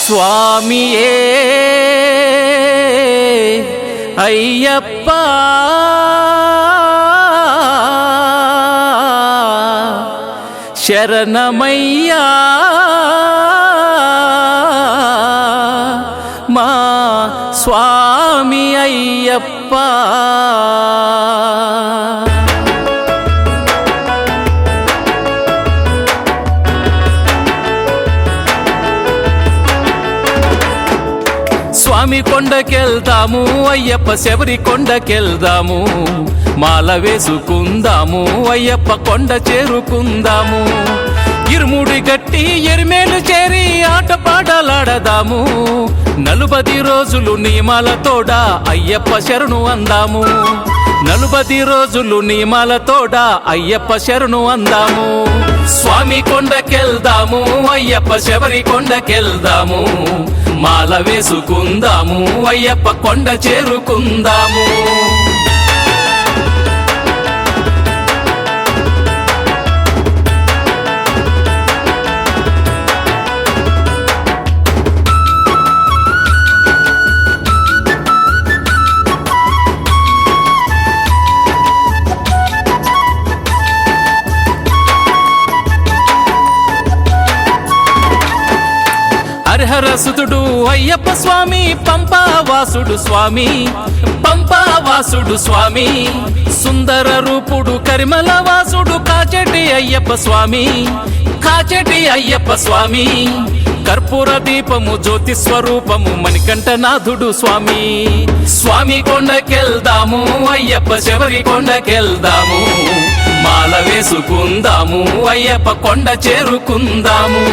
స్వామియే అయ్యప్ప శరణమయ్యా మా స్వామి అయ్యప్ప. స్వామి కొండకెళ్దాము అయ్యప్ప శబరి కొండకెళ్దాము, మాల వేసుకుందాము అయ్యప్ప కొండ చేరుకుందాము. ఇరుముడి గట్టి ఎరిమేలు చేరి ఆటపాటలాడదాము, 40 రోజులు నియమాలతోడ అయ్యప్ప శరణు అందాము. 40 రోజులు నియమాలతోడ అయ్యప్ప శరణు అందాము. స్వామి కొండకెళ్దాము అయ్యప్ప శబరి కొండకెళ్దాము, మాల వేసుకుందాము అయ్యప్ప కొండ చేరుకుందాము. హరహరసుతుడు అయ్యప్ప స్వామి, పంపావాసుడు స్వామి, పంపావాసుడు స్వామి, సుందర రూపుడు కరిమల వాసుడు కాచెటి అయ్యప్ప స్వామి, కాచెటి అయ్యప్ప స్వామి, కర్పూర దీపము జ్యోతి స్వరూపము మణికంఠనాథుడు స్వామి. స్వామి కొండకెళ్దాము అయ్యప్ప శబరి కొండకెళ్దాము, మాల వేసుకుందాము అయ్యప్ప కొండ చేరుకుందాము.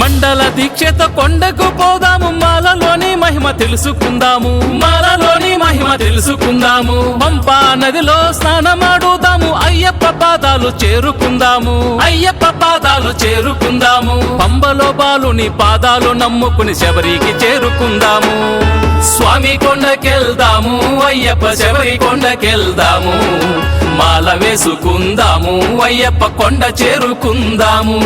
మండల దీక్షతో కొండకు పోదాము, మాలలోని మహిమ తెలుసుకుందాము, మాలలోని మహిమ తెలుసుకుందాము. పంపా నదిలో స్నానమాడుదాము, అయ్యప్ప పాదాలు చేరుకుందాము, అయ్యప్ప పాదాలు చేరుకుందాము. పంబలో బాలుని పాదాలు నమ్ముకుని శబరికి చేరుకుందాము. స్వామి కొండకెళ్దాము అయ్యప్ప శబరి కొండకెళ్దాము, మాల వేసుకుందాము అయ్యప్ప కొండ చేరుకుందాము.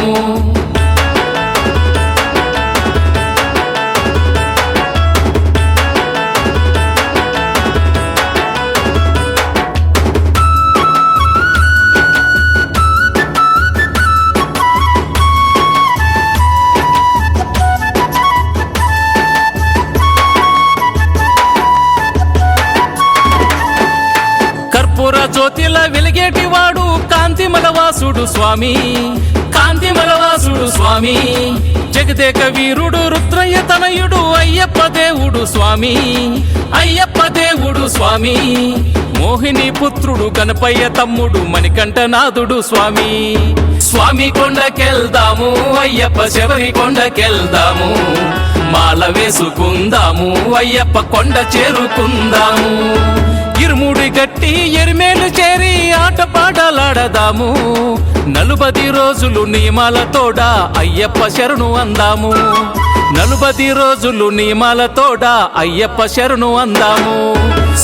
జ్యోతిలా వెలిగేటి వాడు కాంతిమలవాసుడు స్వామి, కాంతిమలవాసుడు స్వామి, జగదేక వీరుడు రుద్రయ్య తనయుడు అయ్యప్ప దేవుడు స్వామి, అయ్యప్ప దేవుడు స్వామి, మోహిని పుత్రుడు గణపయ్య తమ్ముడు మణికంఠనాథుడు స్వామి. స్వామి కొండకెళ్దాము అయ్యప్ప శబరి కొండకెళ్దాము, మాల వేసుకుందాము అయ్యప్ప కొండ చేరుకుందాము. ఇరుముడి గట్టి ఎరిమేలు చేరి ఆటపాటలాడదాము, 40 రోజులు నియమాలతోడ అయ్యప్ప శరణు అందాము. 40 రోజులు నియమాలతోడ అయ్యప్ప శరణు అందాము.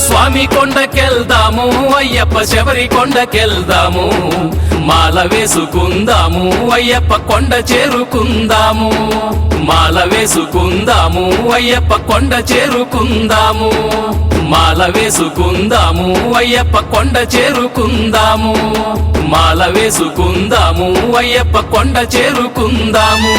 స్వామి కొండకెళ్దాము అయ్యప్ప శబరి కొండకెళ్దాము, మాల వేసుకుందాము అయ్యప్ప కొండ చేరుకుందాము. మాల వేసుకుందాము అయ్యప్ప కొండ చేరుకుందాము, మాల వేసుకుందాము అయ్యప్ప కొండ చేరుకుందాము, మాల వేసుకుందాము అయ్యప్ప కొండ చేరుకుందాము.